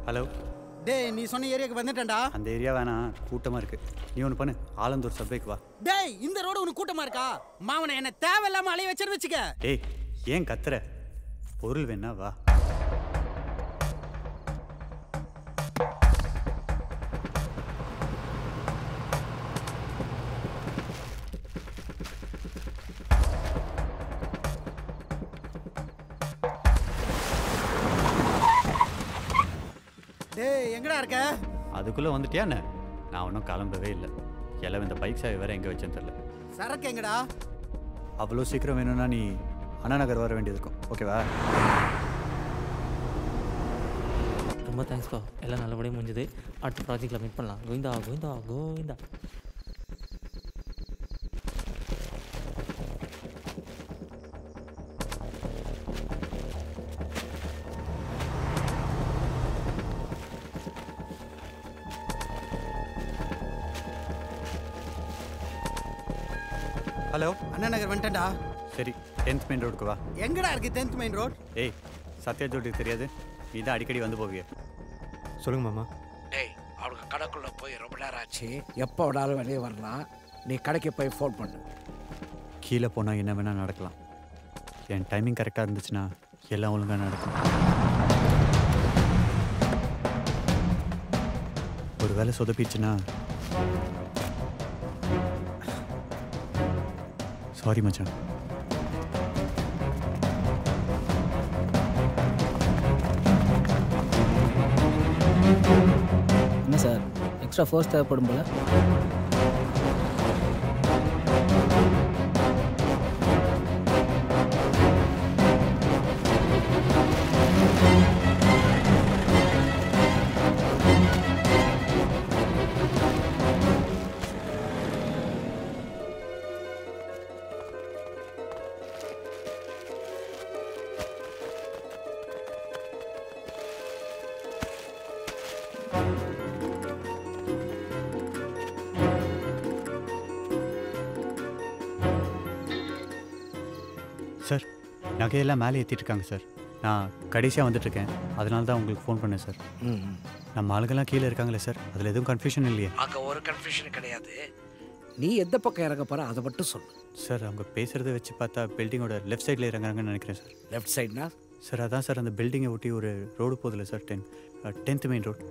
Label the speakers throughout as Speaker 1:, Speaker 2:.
Speaker 1: Hello
Speaker 2: டேய், நீ சொன்ன ஏரியாக்கு வந்துட்டேன்டா.
Speaker 1: அந்த ஏரியா வேணாம், கூட்டமாக இருக்கு. நீ ஒன்று பண்ணு, ஆலந்தூர் சப்வேக்கு வா.
Speaker 2: டேய், இந்த ரோடு உனக்கு கூட்டமா இருக்கா? மாவனை என்ன தேவையில்லாம அலைய வச்சுன்னு வச்சுக்க.
Speaker 1: டேய், ஏன் கத்துற? பொருள் வேணா வா.
Speaker 2: டேய், எங்கடா இருக்க?
Speaker 1: அதுக்குள்ளே வந்துட்டியா என்ன? நான் ஒன்றும் கிளம்பவே இல்லை. எல்லாம் இந்த பைக் சாவி வேறு எங்கே வச்சேன்னு தெரில.
Speaker 2: சரக்கு எங்கடா?
Speaker 1: அவ்வளோ சீக்கிரம் வேணும்னா நீ அண்ணா நகர் வர வேண்டியது இருக்கும். ஓகேவா?
Speaker 3: ரொம்ப தேங்க்ஸ்ப்பா, எல்லாம் நல்லபடியாக முடிஞ்சது. அடுத்த ப்ராஜெக்டில் மீட் பண்ணலாம். கோவிந்தா கோவிந்தா கோவிந்தா.
Speaker 1: ஹலோ,
Speaker 2: அண்ணா நகர் வந்துட்டேன்டா.
Speaker 1: சரி, 10th மெயின் ரோடுக்கு வா.
Speaker 2: எங்கடா இருக்கு 10th மெயின் ரோட்?
Speaker 1: ஏய், சத்யா ஜோடிக்கு தெரியாது? நீ தான் அடிக்கடி வந்து போவிய.
Speaker 4: சொல்லுங்க மாமா.
Speaker 5: டேய், அவனுக்கு கடைக்குள்ளே போய் ரொம்ப நேரம் ஆச்சு. எப்போ விடாலும் வெளியே வரலாம். நீ கடைக்கு போய் ஃபோன் பண்ணு.
Speaker 1: கீழே போனால் என்ன வேணால் நடக்கலாம். என் டைமிங் கரெக்டாக இருந்துச்சுன்னா எல்லாம் ஒழுங்காக நடக்கும். ஒரு வேளை சொதப்பிடுச்சுன்னா சாரி மச்சான்.
Speaker 6: என்ன சார், எக்ஸ்ட்ரா ஃபோர்ஸ் தேவைப்படும் போல?
Speaker 1: சார், நகையெல்லாம் மேலே ஏற்றிட்டு இருக்காங்க சார். நான் கடைசியாக வந்துட்டுருக்கேன், அதனால தான் உங்களுக்கு ஃபோன் பண்ணேன் சார். நம்ம ஆளுங்கெல்லாம் கீழே இருக்காங்களே சார், அதில் எதுவும் கன்ஃபியூஷன் இல்லையே?
Speaker 5: அங்கே ஒரு கன்ஃபியூஷன் கிடையாது. நீ எந்த பக்கம் இறங்க போகிற அதை மட்டும் சொல்லு.
Speaker 1: சார், அவங்க பேசுகிறத வச்சு பார்த்தா பில்டிங்கோட லெஃப்ட் சைடில் இறங்குறாங்கன்னு நினைக்கிறேன் சார்.
Speaker 5: லெஃப்ட் சைட்னா?
Speaker 1: சார், அதான் சார், அந்த பில்டிங்கை ஒட்டி ஒரு ரோடு போதில்லை சார், 10th மெயின் ரோட்,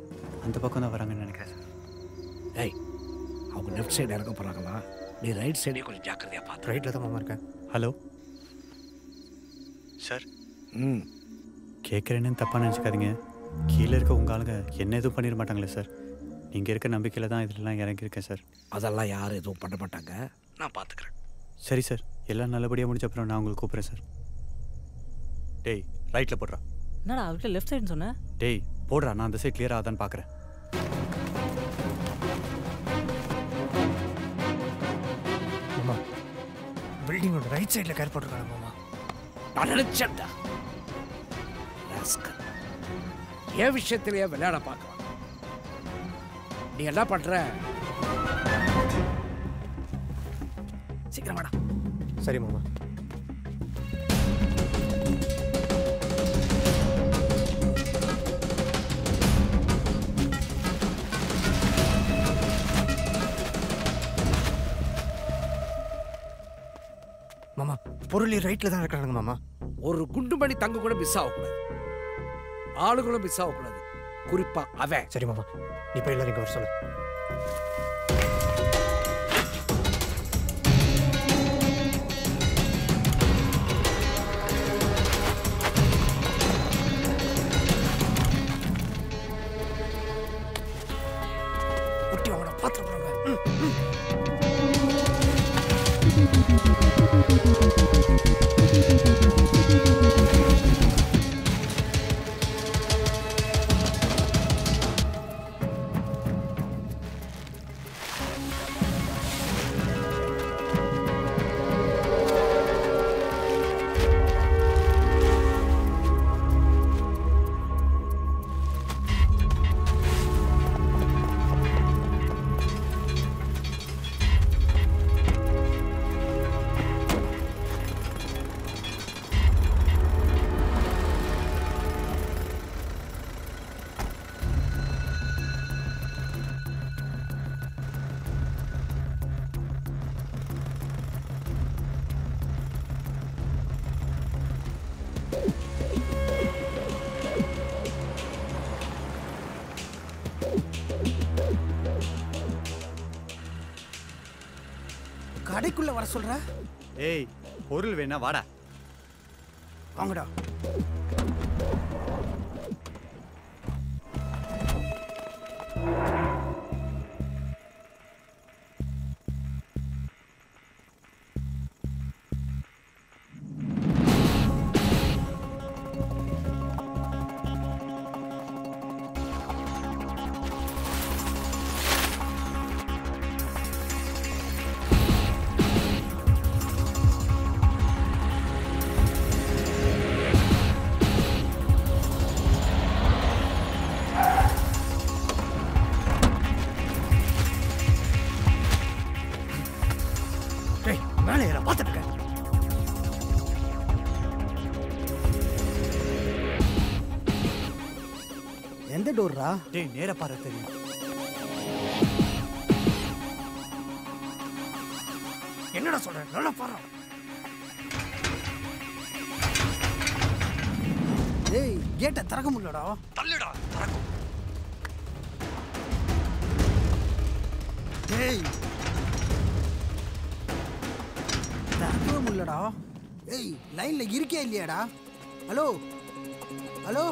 Speaker 1: அந்த பக்கம் தான் வராங்கன்னு நினைக்கிறேன் சார்.
Speaker 5: ஏய், அவங்க லெஃப்ட் சைடு இறங்க போகிறாங்களா? நீ ரைட் சைடே கொஞ்சம் ஜாக்கிரதையாக பார்த்து.
Speaker 4: ரைட்டில் தான் மாமா இருக்கேன்.
Speaker 1: ஹலோ சார்,
Speaker 5: ம்,
Speaker 1: கேட்குறேன்னு தப்பாக நினச்சிக்காதீங்க. கீழே இருக்க உங்கள் ஆளுங்க என்ன எதுவும் பண்ணிட மாட்டாங்களே சார்? நீங்கள் இருக்க நம்பிக்கையில் தான் இதெல்லாம் இறங்கியிருக்கேன் சார்.
Speaker 5: அதெல்லாம் யாரும் எதுவும் பண்ண மாட்டாங்க, நான் பார்த்துக்கிறேன்.
Speaker 1: சரி சார், எல்லாம் நல்லபடியாக முடிஞ்ச அப்புறம் நான் உங்களுக்கு கூப்பிட்றேன் சார். டேய், ரைட்டில் போடுறா.
Speaker 3: என்னடா அவர்கிட்ட லெஃப்ட் சைடுன்னு சொன்னேன்?
Speaker 1: டேய் போடுறா, நான் அந்த சைட் கிளியர் ஆகுதான்னு பார்க்குறேன்.
Speaker 4: மாமா, பில்டிங்கோட ரைட் சைடில் கேர் போட்டிருக்காங்க மாமா.
Speaker 5: நான் நினைச்சேன்டா, என் விஷயத்திலேயே விளையாட பார்க்கலாம். நீ என்ன பண்ற? சீக்கிரம் வாடா.
Speaker 4: சரி மாமா. பொருள் ரைட்டில் தான் இருக்கிறானுங்க மாமா.
Speaker 5: ஒரு குண்டுமணி தங்க கூட மிஸ் ஆகக்கூடாது, ஆளுகளும் மிஸ் ஆகக்கூடாது, குறிப்பா அவன்.
Speaker 4: சரி மாமா, நீ போய் எல்லாரும் இங்கே வர சொல்லு. ஒட்டி அவனை பார்த்துருப்பாங்க.
Speaker 2: கடைக்குள்ள வர சொல்ற?
Speaker 1: ஏய், பொருள் வேணா வாடா.
Speaker 2: வாங்கடா.
Speaker 4: மேலே ஏற பார்த்துட்டு இருக்க.
Speaker 2: எந்த டோர்ரா?
Speaker 1: டேய், நேரா பாரு தெரியும்.
Speaker 4: என்னடா சொல்ற? நல்லா பாரு.
Speaker 2: டேய், கேட்டை திறக்க முடியலடா.
Speaker 4: தள்ளுடா, திறக்கும்.
Speaker 2: டேய், திறக்கவே முடியலடா. ஏய், லைன்ல இருக்கியா இல்லையாடா? ஹலோ ஹலோ,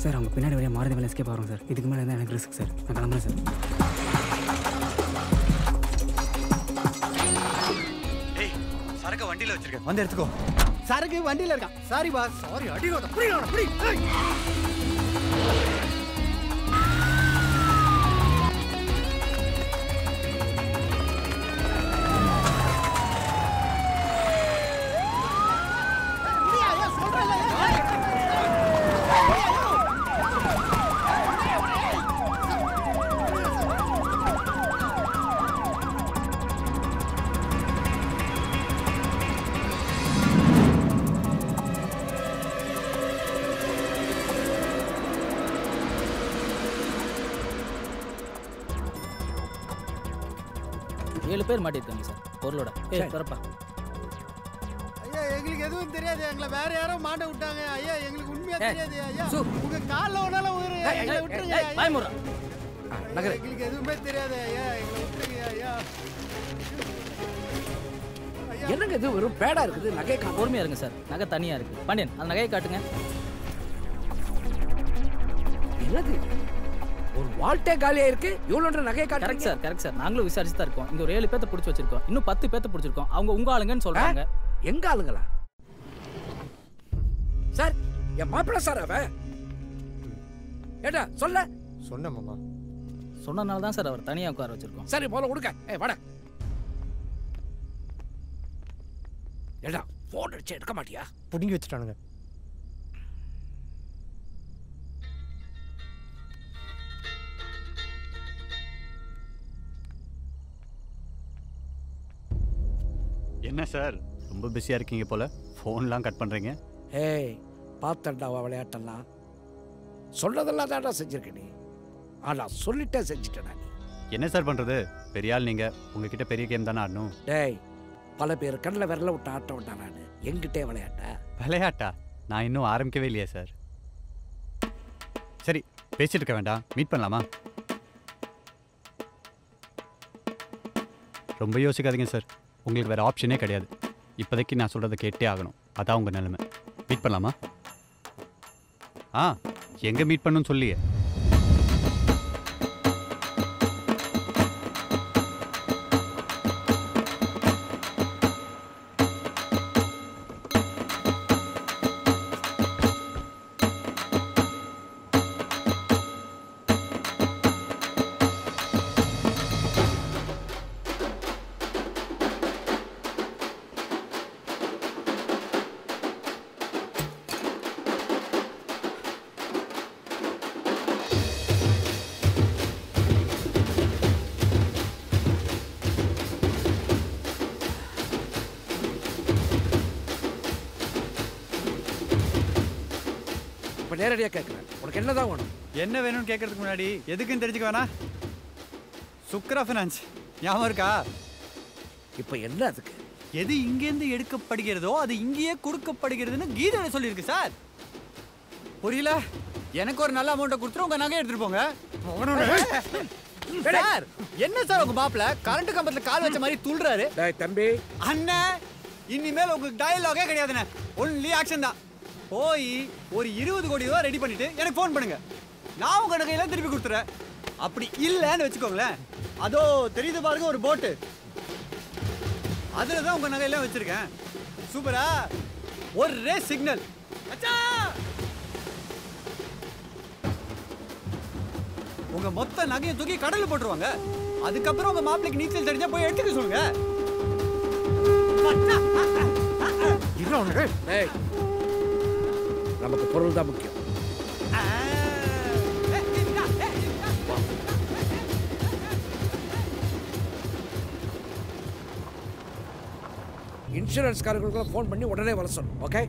Speaker 6: சார் அவங்க பின்னாடி வழியாக மாறுதி வேலை எஸ்கேப் ஆகிறோம் சார். இதுக்கு மேலே தான் எனக்கு ரிஸ்க் சார். நான் கிளம்புறேன் சார்.
Speaker 1: டேய், சரக்கு வண்டியில வச்சிருக்கேன், வந்து எடுத்துக்கோ.
Speaker 2: சரக்கு வண்டியில இருக்கான். Sorry boss.
Speaker 4: சாரி, அடிவாத. புரியல, புரியல.
Speaker 6: ஏழு பேர் மாட்டிருக்காங்க சார் பொருளோட. வரப்பா.
Speaker 2: ஐயா, எங்களுக்கு எதுவும் தெரியாது. எங்களை வேற யாரோ மாட்ட விட்டாங்க. ஐயா, எங்களுக்கு உண்மையா தெரியாது. ஐயா, உங்க கால்ல ஒன்னால எங்களை விட்டுருங்க. எங்களுக்கு எதுவுமே தெரியாது. ஐயா, எங்களை விட்டுருங்க. ஐயா,
Speaker 5: என்னங்க இது வெறும் பேடா இருக்குது, நகை காணும்.
Speaker 6: பொறுமையா இருங்க சார், நகை தனியா இருக்கு. பாண்டியன், அந்த நகையை காட்டுங்க.
Speaker 5: என்னது, ஒரு வால்ட்டே காலியா இருக்கு, இவ்வளவு நகை காட்டுறீங்க?
Speaker 6: Correct sir, correct sir. நாங்களும் விசாரிச்சு தான் இருக்கோம். இங்க ஒரு 7 பேர்த்த பிடிச்சி வச்சிருக்கோம். இன்னும் 10 பேர்த்த பிடிச்சிருக்கோம். அவங்க உங்க ஆளுங்கன்னு சொல்றாங்க.
Speaker 5: எங்க ஆளுங்களா சார்? என் மாப்பிள்ள சார் அவ. ஏடா சொல்ல
Speaker 4: சொன்ன மாமா.
Speaker 6: சொன்னனால தான் சார் அவர் தனியா உட்கார வச்சிருக்கோம்.
Speaker 5: சரி, போல கொடுக்க. வாடா. ஏடா, போன் அடிச்சு எடுக்க மாட்டியா?
Speaker 4: புடுங்கி வச்சுட்டானுங்க.
Speaker 1: என்ன சார், ரொம்ப பிஸியாக இருக்கீங்க போல, ஃபோன்லாம் கட் பண்ணுறீங்க.
Speaker 5: ஏய், பார்த்தண்டாவா விளையாட்டெல்லாம்? சொன்னதெல்லாம் தான்டா செஞ்சிருக்க நீ. ஆனா சொல்லிட்டே செஞ்சுட்டடா நீ.
Speaker 1: என்ன சார் பண்ணுறது, பெரிய ஆள் நீங்கள், உங்ககிட்ட பெரிய கேம் தானே ஆடணும்.
Speaker 5: டேய், பல பேர் கண்ணில் விரல விட்டு ஆட்ட விட்டான். நான் எங்கிட்டே
Speaker 1: விளையாட்டா? நான் இன்னும் ஆரம்பிக்கவே இல்லையா சார். சரி, பேசிட்டு இருக்க வேண்டாம், மீட் பண்ணலாமா? ரொம்ப யோசிக்காதீங்க சார், உங்களுக்கு வேறு ஆப்ஷனே கிடையாது. இப்போதைக்கு நான் சொல்கிறத கேட்டே ஆகணும், அதான் உங்கள் நிலைமை. மீட் பண்ணலாமா? எங்கே மீட் பண்ணணும்னு சொல்லியே.
Speaker 5: நேரடியாக கேட்குறேன், உனக்கு என்னதான் வேணும்?
Speaker 1: என்ன வேணும்னு கேட்கறதுக்கு முன்னாடி எதுக்குன்னு தெரிஞ்சுக்க வேணா? சுக்ரா ஃபினான்ஸ் ஞாபகம் இருக்கா?
Speaker 5: இப்போ என்ன அதுக்கு?
Speaker 1: எது இங்கேருந்து எடுக்கப்படுகிறதோ அது இங்கேயே கொடுக்கப்படுகிறதுன்னு கீதையில சொல்லியிருக்கு சார். புரியல? எனக்கு ஒரு நல்ல அமௌண்ட்டை கொடுத்துட்டு உங்க நகை எடுத்துட்டு போங்க. சார், என்ன சார் உங்க மாப்பிள்ள கரண்ட் கம்பத்துல கால் வச்ச மாதிரி துள்ளுறாரு?
Speaker 5: தம்பி
Speaker 1: அண்ணன், இனிமேல் உங்களுக்கு டயலாகே கிடையாதுண்ணே, ஒன்லி ஆக்ஷன் தான். போய் ஒரு 20 கோடி ரூபா ரெடி பண்ணிட்டு எனக்கு ஃபோன் பண்ணுங்க, நான் உங்க நகையெல்லாம் திருப்பி கொடுத்துறேன். அப்படி இல்லைன்னு வச்சுக்கோங்களேன், அதோ தெரியுது பாருங்க ஒரு போட்டு, அதுல தான் உங்க நகையெல்லாம் வச்சிருக்கேன். சூப்பரா? ஒரே சிக்னல் உங்க மொத்த நகையை தூக்கி கடல்ல போட்டுருவாங்க. அதுக்கப்புறம் உங்க மாப்பிளைக்கு நீச்சல் தெரிஞ்சா போய் எடுத்துக்க சொல்லுங்க.
Speaker 5: நமக்கு பொருள் தான் முக்கியம். இன்சூரன்ஸ்காரர்களுக்கு ஃபோன் பண்ணி உடனே வர சொல்லணும். ஓகே?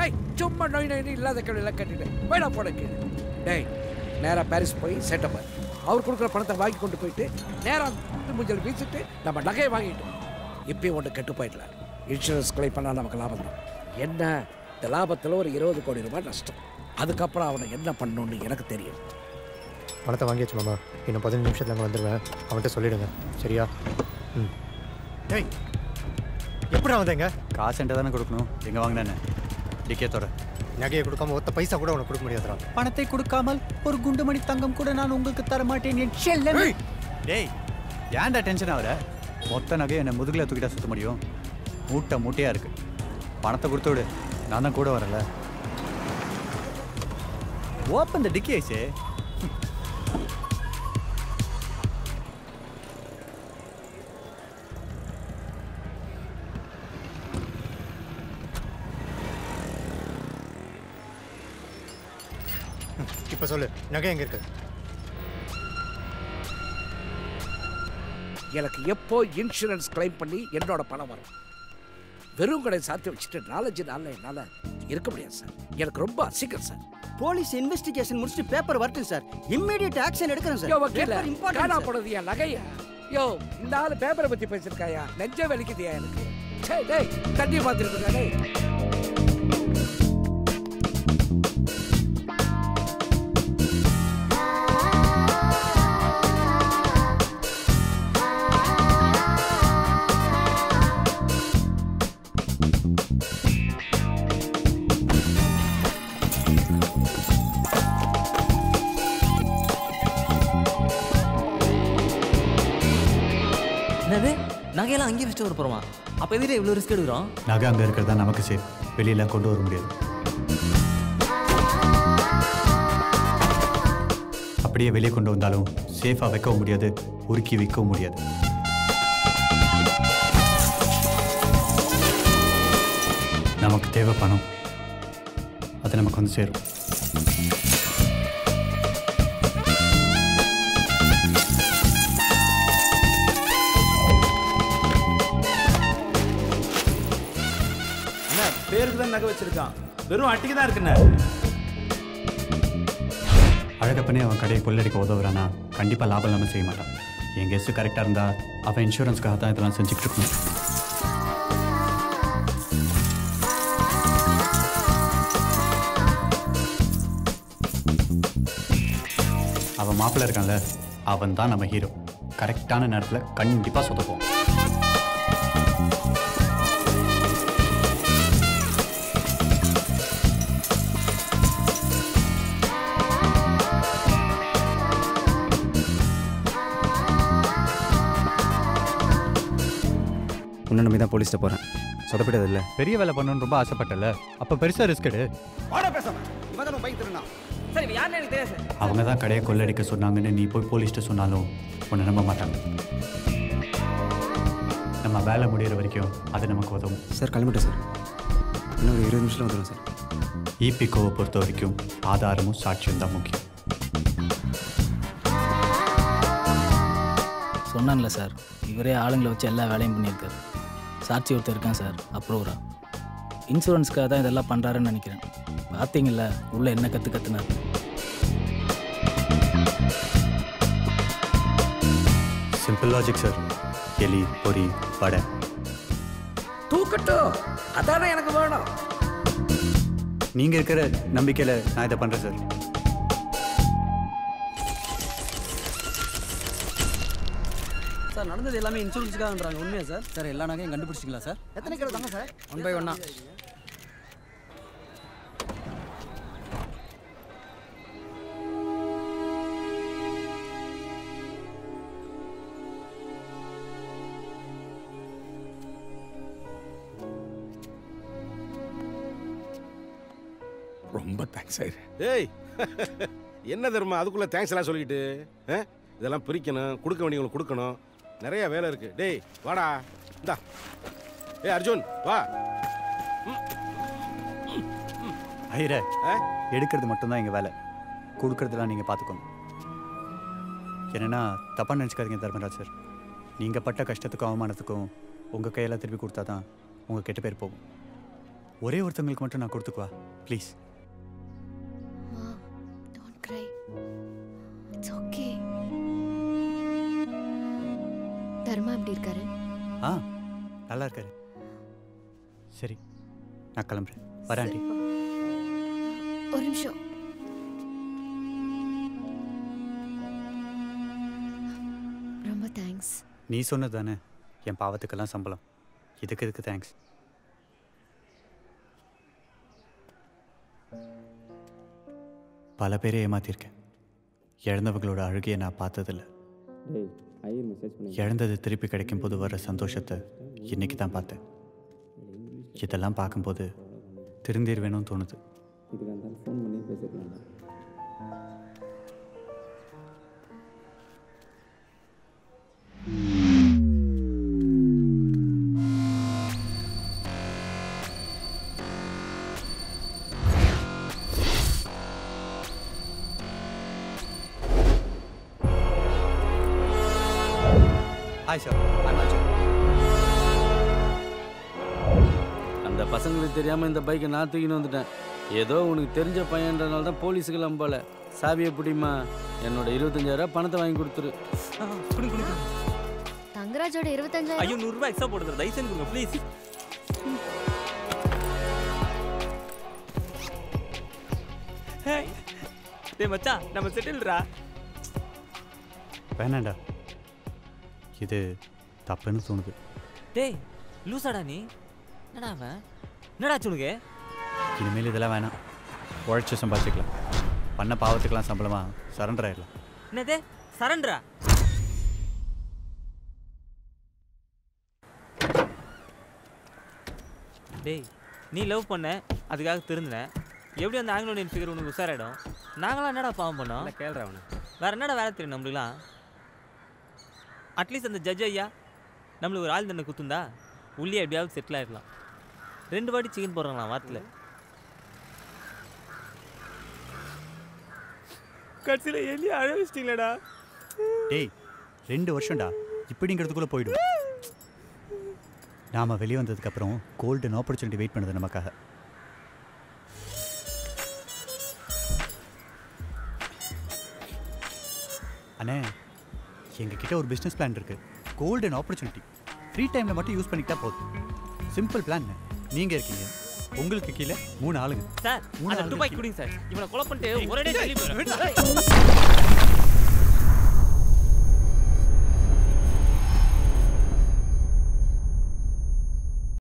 Speaker 5: ஏய், சும்மா நோய் நோய் இல்லாத கேள்வியெல்லாம் கேட்டுட்டு வேணா போட கீழே. டேய், நேராக பாரிஸ் போய் செட்டப் அவர் கொடுக்குற பணத்தை வாங்கி கொண்டு போயிட்டு நேராக மூஞ்சல் வீசிட்டு நம்ம நகையை வாங்கிட்டோம். இப்பயும் ஒன்று கெட்டு போயிடல. இன்சூரன்ஸ் கிளைம் பண்ணால் நமக்கு லாபம் தான். என்ன, இந்த லாபத்தில் ஒரு 20 கோடி ரூபாய் நஷ்டம். அதுக்கப்புறம் அவனை என்ன பண்ணணும்னு எனக்கு தெரியும்.
Speaker 4: பணத்தை வாங்கியாச்சு மாமா, இன்னும் 15 நிமிஷத்தில் அங்கே வந்துடுவேன். அவன்கிட்ட சொல்லிவிடுங்க, சரியா? டேய், எப்படி வந்தேங்க?
Speaker 1: காசு என்கிட்ட தானே கொடுக்கணும், எங்கே வாங்கினேன்னு டிக்கேத்தோட
Speaker 4: நகையை கொடுக்காம ஒத்த பைசா கூட உனக்கு கொடுக்க முடியாதுடா.
Speaker 1: பணத்தை கொடுக்காமல் ஒரு குண்டுமணி தங்கம் கூட நான் உங்களுக்கு தர மாட்டேன் என் செல்லமே. டேய், ஏன்டா டென்ஷன் ஆகுற? மொத்த நகையை என்னை முதுகில் தூக்கிட்டா சுத்த முடியும்? மூட்டை மூட்டையாக இருக்கு. பணத்தை கொடுத்து விடு, நான் தான் கூட வரல. ஓப்பன் த டிக்கி ஐஸே.
Speaker 4: இப்போ சொல்லு, நகை எங்கே இருக்கு?
Speaker 5: எனக்கு எப்போ இன்சூரன்ஸ் கிளைம் பண்ணி என்னோட பணம் வரும்? வெறும் கடை சாத்தி வச்சுட்டு 4-5 நாளில் என்னால் இருக்க முடியாது சார். எனக்கு ரொம்ப அசிங்கம் சார்.
Speaker 2: போலீஸ் இன்வெஸ்டிகேஷன் முடிச்சுட்டு பேப்பர் வரட்டும் சார், இம்மிடியட் ஆக்ஷன் எடுக்கிறேன் சார்.
Speaker 5: யோ வக்கீல, காணா போனது என் நகையா? யோ, இந்த ஆள் பேப்பரை பற்றி பேசியிருக்காயா? நெஞ்ச வலிக்குதியா எனக்கு? சரி டேய், தண்ணி பார்த்துருக்கா? டேய்,
Speaker 3: என்னது நகையெல்லாம் அங்கேயே வச்சுட்டு வர போகிறோமா? அப்போ எதிரே இவ்வளோ ரிஸ்க் எடுக்கிறோம்?
Speaker 1: நகை அங்கே இருக்கிறதா நமக்கு சேஃப், வெளியெல்லாம் கொண்டு வர முடியாது. அப்படியே வெளியே கொண்டு வந்தாலும் சேஃபாக வைக்கவும் முடியாது, உருக்கி விற்கவும் முடியாது. நமக்கு தேவை பணம், அது நமக்கு வந்து சேரும்.
Speaker 7: பேருக்கு தான் நகை வச்சிருக்கான், வெறும் அட்டிக்கு தான் இருக்குண்ணே.
Speaker 1: அழகா தகப்பனே அவன் கடையை கொள்ளடிக்க உதவுறானா கண்டிப்பாக லாபம் இல்லாமல் செய்ய மாட்டான். என் கெஸ்ட்டு கரெக்டாக இருந்தால் அவன் இன்சூரன்ஸ்க்காக தான் இதெல்லாம் செஞ்சுக்கிட்டு இருக்கணும். அவன் மாப்பிள்ளை இருக்கான்ல, அவன் தான் நம்ம ஹீரோ. கரெக்டான நேரத்தில் கண்டிப்பாக சொதப்போம்.
Speaker 7: உன்னை நம்பி தான் போலீஸ்ட்ட போகிறேன். சொதப்பிட்டது இல்லை.
Speaker 1: பெரிய வேலை பண்ணணும்னு ரொம்ப ஆசைப்பட்டல, அப்போ பெருசாக ரிஸ்க் எடு. அவங்க தான் கடையை கொள்ளடிக்க சொன்னாங்கன்னு நீ போய் போலீஸ்ட்ட சொன்னாலும் உன்னை நம்ப மாட்டாங்க. நம்ம வேலை முடிகிற வரைக்கும் அது நமக்கு உதவும்.
Speaker 7: சார் கிளம்பிட்டேன் சார். இன்னும் ஒரு 20 நிமிஷத்தில் வந்துடும் சார்.
Speaker 1: இபிகோவை பொறுத்த வரைக்கும் ஆதாரமும் சாட்சியம் தான் முக்கியம்.
Speaker 6: சொன்னான்ல சார், இவரே ஆளுங்களை வச்சு எல்லா வேலையும் பண்ணியிருக்காரு. சாட்சி ஒருத்தர் இருக்கேன் சார், அப்ரூவரா. இன்சூரன்ஸ்க்காக தான் இதெல்லாம் பண்ணுறாருன்னு நினைக்கிறேன். பார்த்தீங்கல்ல உள்ள என்ன கற்றுனார்.
Speaker 1: Simple logic sir. எலி பொறி வடை
Speaker 5: தூக்கட்டும், அதானே எனக்கு வேணும்.
Speaker 1: நீங்கள் இருக்கிற நம்பிக்கையில் நான் இதை பண்ணுறேன் சார்.
Speaker 8: சார் நடந்தது எல்லாமே இன்சூரன்ஸுக்காகன்றாங்க. உண்மையா சார்? சார் எல்லா நகையும் கண்டுபிடிச்சிங்களா சார்?
Speaker 2: எத்தனை கிலோ தாங்க சார்?
Speaker 8: 1 by 1.
Speaker 5: ரொம்ப தேங்க்ஸ் சார்.
Speaker 9: ஏய் என்ன தர்மா அதுக்குள்ள தேங்க்ஸ் எல்லாம் சொல்லிக்கிட்டு இதெல்லாம் பிரிக்கணும், கொடுக்க வேண்டியவங்களுக்கு கொடுக்கணும், நிறைய வேலை இருக்கு. டேய் வாடா, இந்தா. ஏய் அர்ஜுன் வா.
Speaker 1: ஐயரே, எடுக்கிறது மட்டும்தான் எங்கள் வேலை, கொடுக்கறதுலாம் நீங்கள் பார்த்துக்கணும். என்னென்னா தப்பாக நினச்சிக்காதீங்க தர்மராஜ் சார். நீங்கள் பட்ட கஷ்டத்துக்கும் அவமானத்துக்கும் உங்கள் கையெல்லாம் திருப்பி கொடுத்தா தான் உங்கள் கெட்ட பேர் போகும். ஒரே ஒருத்தவங்களுக்கு மட்டும் நான் கொடுத்துக்குவா ப்ளீஸ்.
Speaker 10: தர்மா எப்படி இருக்காரு?
Speaker 1: நல்லா இருக்காரு. சரி நான் கிளம்புறேன். வரேன் ஆண்டி.
Speaker 10: ஒரு நிமிஷம். ரொம்ப தேங்க்ஸ்.
Speaker 1: நீ சொன்னது தானே என் பாவத்துக்கெல்லாம் சம்பளம். இதுக்கு தேங்க்ஸ். பல பேரை ஏமாத்திருக்கேன். இழந்தவங்களோட அழுகையை நான் பார்த்ததில்லை. இழந்தது திருப்பி கிடைக்கும் போது வர சந்தோஷத்தை இன்னைக்கு தான் பார்த்தேன். இதெல்லாம் பார்க்கும்போது திருந்திருவேணும்னு தோணுது. Hi sir, I'm Arjun.
Speaker 8: அந்த பசங்களுக்கு தெரியாமல் இந்த பைக்கை நான் தூக்கின்னு வந்துட்டேன். ஏதோ உனக்கு தெரிஞ்ச பையன்றனால தான் போலீஸுக்கு நம்பல. சாவியை பிடிமா, என்னோட 25,000 பணத்தை வாங்கி கொடுத்துரு.
Speaker 10: தங்கராஜோட 25,000.
Speaker 3: ஐயோ 100 ரூபாய் எக்ஸ்ட்ரா போடுங்க, தயவு செஞ்சு கொடுங்க ப்ளீஸ். டேய் மச்சான், நம்ம செட்டில்ரா.
Speaker 1: வேணாண்டா, இது தப்புன்னு தோணுது.
Speaker 3: டேய் லூசாடா நீ. என்னடா அவன், என்னடா உனக்கு?
Speaker 1: இனிமேல் இதெல்லாம் வேணாம். உழைச்சி சம்பாதிச்சிக்கலாம். பண்ண பாவத்துக்கெல்லாம் சம்பளமா சரண்டர் ஆயிடலாம்.
Speaker 3: என்னது சரண்டரா? டேய் நீ லவ் பண்ண, அதுக்காக திருந்தினேன். எப்படி அந்த ஆங்கிலோனியன் ஃபிகர் உனக்கு உசாராயிடும்? நாங்களாம் என்னடா பாவம் பண்ணோம்?
Speaker 8: கேள்றா அவனை.
Speaker 3: வேற என்னடா வேலை தெரியும் நம்மளுக்குலாம்? அட்லீஸ்ட் அந்த ஜட்ஜ் ஐயா நம்மளுக்கு ஒரு ஆள் தண்டனை குத்துந்தா உள்ளே எப்படியாவது செட்டில் ஆகிடலாம். 2 வாட்டி சிக்கன் போடுறாங்களாம் வாரத்தில். கடைசியில் எலி அழ வச்சிட்டீங்களடா.
Speaker 1: டேய் 2 வருஷம்டா, இப்படிங்கிறதுக்குள்ளே போயிடும். நாம் வெளியே வந்ததுக்கப்புறம் கோல்டன் ஆப்பர்ச்சுனிட்டி வெயிட் பண்ணுது நமக்காக. அண்ணே எங்ககிட்ட ஒரு பிஸ்னஸ் பிளான் இருக்கு. Golden opportunity. ஃப்ரீ டைமில் மட்டும் யூஸ் பண்ணிக்கிட்டா போதும். Simple plan. நீங்கள் இருக்கீங்க, உங்களுக்கு கீழே 3 ஆளுங்க.
Speaker 3: சார் அந்த 2 பாய் குடிங்க சார். இவனை கொலை பண்ணிட்டு ஒரே டே